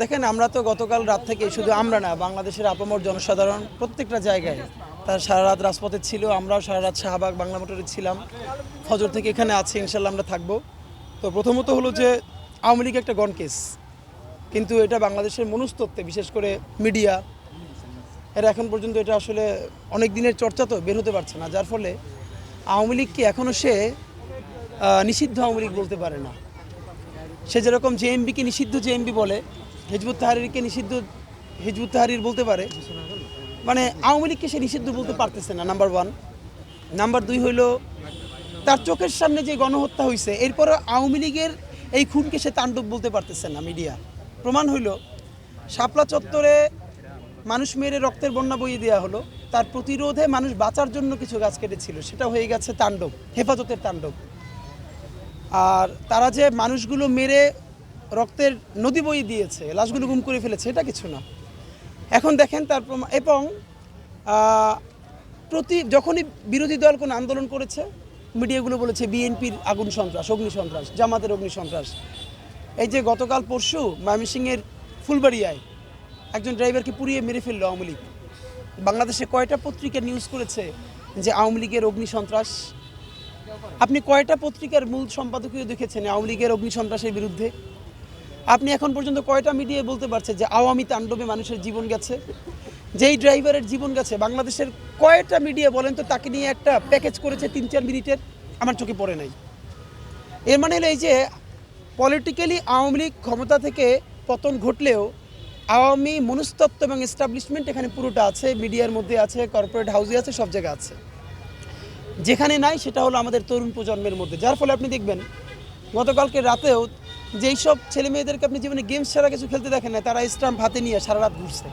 দেখেন আমরা তো গতকাল রাত থেকে শুধু আমরা না বাংলাদেশের আপামর জনসাধারণ প্রত্যেকটা জায়গায় তার সারা রাত রাজপথে ছিল। আমরাও সারা রাত শাহবাগ বাংলা মোটরে ছিলাম, ফজর থেকে এখানে আছি, ইনশাল্লাহ আমরা থাকবো। তো প্রথমত হলো যে আওয়ামী লীগ একটা গণকেস, কিন্তু এটা বাংলাদেশের মনস্তত্ত্বে বিশেষ করে মিডিয়া এরা এখন পর্যন্ত এটা আসলে অনেক দিনের চর্চা তো বের হতে পারছে না, যার ফলে আওয়ামী লীগকে এখনও সে নিষিদ্ধ আওয়ামী লীগ বলতে পারে না। সে যেরকম জেএমবিকে নিষিদ্ধ জেএমবি বলে, হিজবুত তাহরিরকে নিষিদ্ধ হিজবুত তাহরির বলতে পারে, মানে আওয়ামী লীগকে সে নিষিদ্ধ বলতে পারতেছে না, নাম্বার ওয়ান। নাম্বার দুই হইল তার চোখের সামনে যে গণহত্যা হয়েছে এরপরও আওয়ামী লীগের এই খুনকে সে তাণ্ডব বলতে পারতেছে না। মিডিয়া প্রমাণ হইল শাপলা চত্বরে মানুষ মেরে রক্তের বন্যা বইয়ে দেওয়া হলো, তার প্রতিরোধে মানুষ বাঁচার জন্য কিছু গাছ কেটেছিল, সেটা হয়ে গেছে তাণ্ডব, হেফাজতের তাণ্ডব। আর তারা যে মানুষগুলো মেরে রক্তের নদী বই দিয়েছে, লাশগুলো গুম করে ফেলেছে, এটা কিছু না। এখন দেখেন তার এবং যখনই বিরোধী দল কোনো আন্দোলন করেছে মিডিয়াগুলো বলেছে বিএনপির আগুন সন্ত্রাস, অগ্নি সন্ত্রাস, জামাতের অগ্নি সন্ত্রাস। এই যে গতকাল পরশু ময়মনসিংহের ফুলবাড়িয়ায় একজন ড্রাইভারকে পুড়িয়ে মেরে ফেললো আওয়ামী লীগ। বাংলাদেশে কয়টা পত্রিকা নিউজ করেছে যে আওয়ামী লীগের অগ্নি সন্ত্রাস? আপনি কয়টা পত্রিকার মূল সম্পাদকীয় দেখেছেন আওয়ামী লীগের অগ্নি সন্ত্রাসের বিরুদ্ধে? আপনি এখন পর্যন্ত কয়টা মিডিয়ায় বলতে পারছে যে আওয়ামী তাণ্ডবে মানুষের জীবন গেছে? যেই ড্রাইভারের জীবন গেছে বাংলাদেশের কয়টা মিডিয়া বলেন তো তাকে নিয়ে একটা প্যাকেজ করেছে 3-4 মিনিটের? আমার চোখে পড়ে নাই। এর মানে হলো এই যে পলিটিক্যালি আওয়ামী লীগ ক্ষমতা থেকে পতন ঘটলেও আওয়ামী মনস্তত্ত্ব এবং এস্টাবলিশমেন্ট এখানে পুরোটা আছে, মিডিয়ার মধ্যে আছে, কর্পোরেট হাউসে আছে, সব জায়গায় আছে। যেখানে নাই সেটা হলো আমাদের তরুণ প্রজন্মের মধ্যে, যার ফলে আপনি দেখবেন গতকালকে রাতেও যেই সব ছেলে মেয়েদেরকে আপনি জীবনে গেমস ছাড়া কিছু খেলতে দেখেন না, তারা স্টাম্প হাতে নিয়ে সারা রাত ঘুরছে।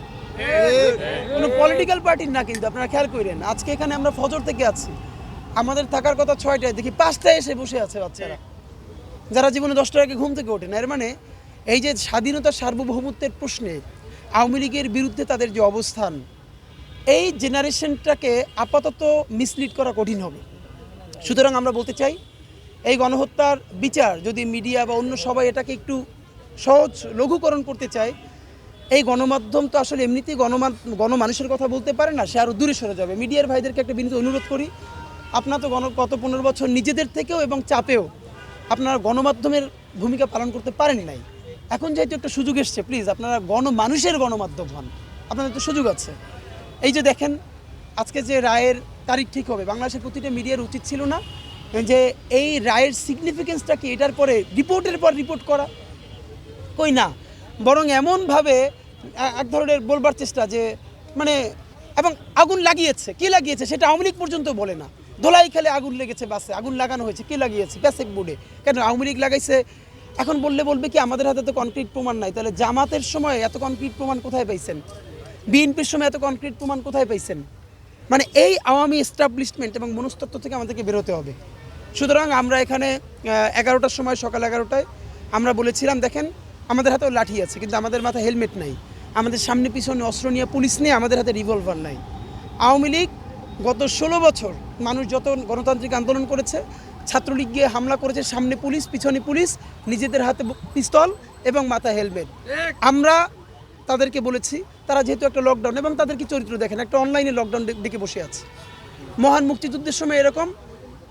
কোনো পলিটিক্যাল পার্টির না, কিন্তু আপনারা খেয়াল করেন আজকে এখানে আমরা ফজর থেকে আছি, আমাদের থাকার কথা 6টায়, দেখি 5টায় এসে বসে আছে বাচ্চারা, যারা জীবনে 10টার আগে ঘুম থেকে ওঠে না। এর মানে এই যে স্বাধীনতার সার্বভৌমত্বের প্রশ্নে আওয়ামী লীগের বিরুদ্ধে তাদের যে অবস্থান, এই জেনারেশনটাকে আপাতত মিসলিড করা কঠিন হবে। সুতরাং আমরা বলতে চাই এই গণহত্যার বিচার যদি মিডিয়া বা অন্য সবাই এটাকে একটু সহজ লঘুকরণ করতে চায়, এই গণমাধ্যম তো আসলে এমনিতেই গণমানুষের কথা বলতে পারে না, সে আরও দূরে সরে যাবে। মিডিয়ার ভাইদেরকে একটা বিনীত অনুরোধ করি, আপনারা তো গত 15 বছর নিজেদের থেকেও এবং চাপেও আপনারা গণমাধ্যমের ভূমিকা পালন করতে পারেন নাই। এখন যেহেতু একটা সুযোগ এসছে, প্লিজ আপনারা গণমানুষের গণমাধ্যম হন, আপনাদের তো সুযোগ আছে। এই যে দেখেন আজকে যে রায়ের তারিখ ঠিক হবে, বাংলাদেশের প্রতিটা মিডিয়ার উচিত ছিল না যে এই রায়ের সিগনিফিকেন্সটা কি এটার পরে রিপোর্টের পর রিপোর্ট করা? কই না, বরং এমনভাবে এক ধরনের বলবার চেষ্টা যে মানে, এবং আগুন লাগিয়েছে, কে লাগিয়েছে সেটা আওয়ামী লীগ পর্যন্ত বলে না। ধোলাই খেলে আগুন লেগেছে, বাসে আগুন লাগানো হয়েছে, কে লাগিয়েছে? প্যাসেক বোর্ডে। কেন আওয়ামী লীগ লাগাইছে? এখন বলবে কি আমাদের হাতে তো কনক্রিট প্রমাণ নাই। তাহলে জামাতের সময় এত কনক্রিট প্রমাণ কোথায় পাইছেন? বিএনপির সময় এত কনক্রিট প্রমাণ কোথায় পাইছেন? মানে এই আওয়ামী এস্টাবলিশমেন্ট এবং মনস্তত্ত্ব থেকে আমাদেরকে বেরোতে হবে। সুতরাং আমরা এখানে 11টার সময়, সকাল 11টায় আমরা বলেছিলাম দেখেন আমাদের হাতেও লাঠি আছে কিন্তু আমাদের মাথায় হেলমেট নাই, আমাদের সামনে পিছনে অস্ত্র নিয়ে পুলিশ নেই, আমাদের হাতে রিভলভার নাই। আওয়ামী লীগ গত 16 বছর মানুষ যত গণতান্ত্রিক আন্দোলন করেছে, ছাত্রলীগ গিয়ে হামলা করেছে, সামনে পুলিশ পিছনে পুলিশ, নিজেদের হাতে পিস্তল এবং মাথায় হেলমেট। আমরা তাদেরকে বলেছি, তারা যেহেতু একটা লকডাউন এবং তাদের কি চরিত্র দেখেন, একটা অনলাইনে লকডাউন দেখে বসে আছে। মহান মুক্তিযুদ্ধের সময় এরকম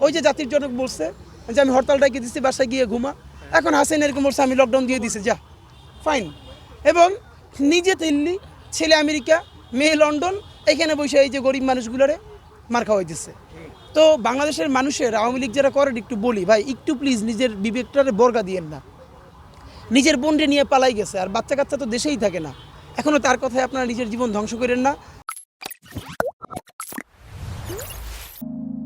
ওই যে জাতির জনক বলছে যে আমি হরতাল ডাকিয়ে দিচ্ছি, বাসায় গিয়ে ঘুমা। এখন হাসেন এরকম বলছে আমি লকডাউন দিয়ে দিছি, যা ফাইন। এবং নিজে দিল্লি, ছেলে আমেরিকা, মেয়ে লন্ডন, এখানে বসে এই যে গরিব মানুষগুলোরে মার খাওয়াই দিচ্ছে। তো বাংলাদেশের মানুষের আওয়ামী লীগ যারা করেন একটু বলি ভাই, একটু প্লিজ নিজের বিবেকটারে বর্গা দিয়েন না। নিজের বোনরে নিয়ে পালাই গেছে, আর বাচ্চা কাচ্চা তো দেশেই থাকে না, এখনও তার কথায় আপনারা নিজের জীবন ধ্বংস করেন না।